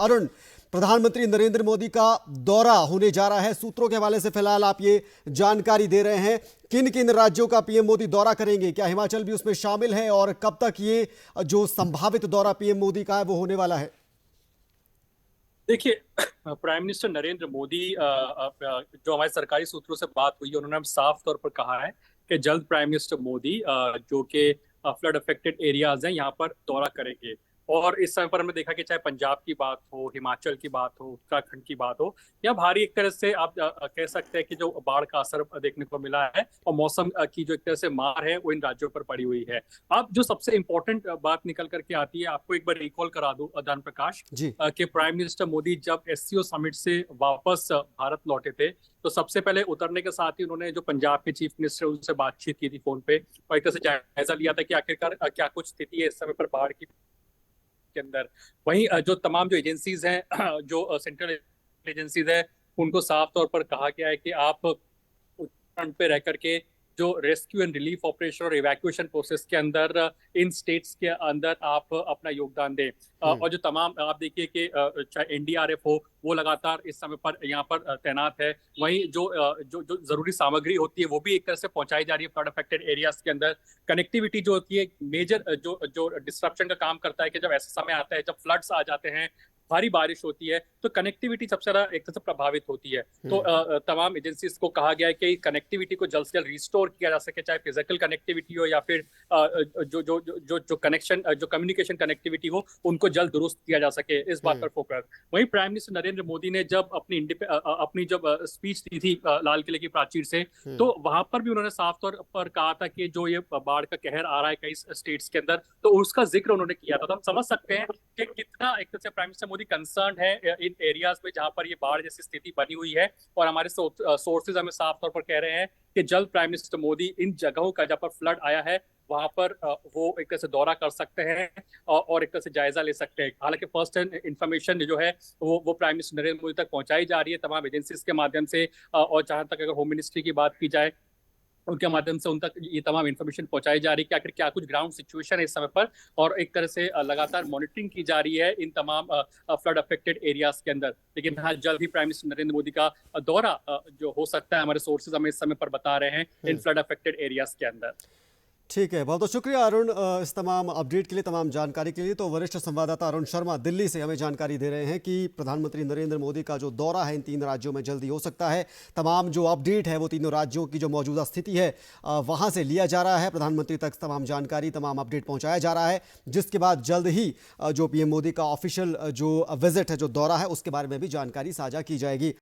अरुण, प्रधानमंत्री नरेंद्र मोदी का दौरा होने जा रहा है। सूत्रों के हवाले से फिलहाल आप ये जानकारी दे रहे हैं। किन किन राज्यों का पीएम मोदी दौरा करेंगे, क्या हिमाचल भी उसमें शामिल है, और कब तक ये जो संभावित दौरा पीएम मोदी का है वो होने वाला है? देखिए, प्राइम मिनिस्टर नरेंद्र मोदी जो हमारे सरकारी सूत्रों से बात हुई है, उन्होंने अब साफ तौर पर कहा है कि जल्द प्राइम मिनिस्टर मोदी जो कि फ्लड अफेक्टेड एरियाज हैं यहाँ पर दौरा करेंगे। और इस समय पर हमने देखा कि चाहे पंजाब की बात हो, हिमाचल की बात हो, उत्तराखंड की बात हो, या भारी एक तरह से आप कह सकते हैं कि जो बाढ़ का असर देखने को मिला है और मौसम की जो एक तरह से मार है वो इन राज्यों पर पड़ी हुई है। अब जो सबसे इंपॉर्टेंट बात निकल करके आती है, आपको एक बार रिकॉल करा दूं दान प्रकाश, जी। कि प्राइम मिनिस्टर मोदी जब एससीओ समिट से वापस भारत लौटे थे, तो सबसे पहले उतरने के साथ ही उन्होंने जो पंजाब के चीफ मिनिस्टर उनसे बातचीत की थी फोन पे, और एक तरह से जायजा लिया था कि आखिरकार क्या कुछ स्थिति है इस समय पर बाढ़ की के अंदर। वहीं जो तमाम जो एजेंसीज हैं, जो सेंट्रल एजेंसीज है, उनको साफ तौर पर कहा गया है कि आप उत्तराखंड पे रह करके जो रेस्क्यू एंड रिलीफ ऑपरेशन और इवैक्यूएशन प्रोसेस के अंदर इन स्टेट्स के अंदर आप अपना योगदान दें। हम्म। और जो तमाम आप देखिए कि चाहे एनडीआरएफ हो, वो लगातार इस समय पर यहाँ पर तैनात है। वहीं जो जरूरी सामग्री होती है वो भी एक तरह से पहुंचाई जा रही है फ्लड अफेक्टेड एरियाज के अंदर। कनेक्टिविटी जो होती है मेजर जो जो डिस्ट्रप्शन का काम करता है, कि जब ऐसा समय आता है, जब फ्लड्स आ जाते हैं, भारी बारिश होती है, तो कनेक्टिविटी सबसे ज्यादा एक तरह से प्रभावित होती है। तो हम्म। तमाम एजेंसीज को कहा गया है कि कनेक्टिविटी को जल्द से जल्द रिस्टोर किया जा सके, चाहे फिजिकल कनेक्टिविटी हो या फिर जो जो जो जो कनेक्शन जो कम्युनिकेशन कनेक्टिविटी हो, उनको जल्द दुरुस्त किया जा सके, इस बात हम्म। पर फोकस। वहीं प्राइम मिनिस्टर नरेंद्र मोदी ने जब अपनी जब स्पीच दी थी लाल किले की प्राचीर से, हम्म। तो वहां पर भी उन्होंने साफ तौर पर कहा था कि जो ये बाढ़ का कहर आ रहा है कई स्टेट्स के अंदर, तो उसका जिक्र उन्होंने किया था। तो हम समझ सकते हैं कि कितना एक तरह से प्राइम मिनिस्टर मोदी कंसर्न है इन एरियाज में जहां पर ये बाढ़ जैसी स्थिति बनी हुई है। और हमारे सोर्सेज हमें साफ तौर पर कह रहे हैं कि जल्द प्राइम मिनिस्टर मोदी इन जगहों का जहां पर फ्लड आया है वहां पर वो एक तरह से दौरा कर सकते हैं और एक तरह से जायजा ले सकते हैं। हालांकि फर्स्ट हैंड इंफॉर्मेशन जो है वो प्राइम मिनिस्टर नरेंद्र मोदी तक पहुंचाई जा रही है तमाम एजेंसीज के माध्यम से। और जहां तक अगर होम मिनिस्ट्री की बात की जाए, उनके माध्यम से उन तक ये तमाम इन्फॉर्मेशन पहुंचाई जा रही है कि आखिर क्या कुछ ग्राउंड सिचुएशन है इस समय पर। और एक तरह से लगातार मॉनिटरिंग की जा रही है इन तमाम फ्लड अफेक्टेड एरियाज के अंदर। लेकिन हाँ, जल्द ही प्राइम मिनिस्टर नरेंद्र मोदी का दौरा जो हो सकता है, हमारे सोर्सेज हमें इस समय पर बता रहे हैं इन हम्म। फ्लड अफेक्टेड एरियाज के अंदर। ठीक है, बहुत बहुत शुक्रिया अरुण, इस तमाम अपडेट के लिए, तमाम जानकारी के लिए। तो वरिष्ठ संवाददाता अरुण शर्मा दिल्ली से हमें जानकारी दे रहे हैं कि प्रधानमंत्री नरेंद्र मोदी का जो दौरा है इन 3 राज्यों में जल्दी हो सकता है। तमाम जो अपडेट है वो तीनों राज्यों की जो मौजूदा स्थिति है वहां से लिया जा रहा है। प्रधानमंत्री तक तमाम जानकारी, तमाम अपडेट पहुंचाया जा रहा है, जिसके बाद जल्द ही जो पीएम मोदी का ऑफिशियल जो विजिट है, जो दौरा है, उसके बारे में भी जानकारी साझा की जाएगी।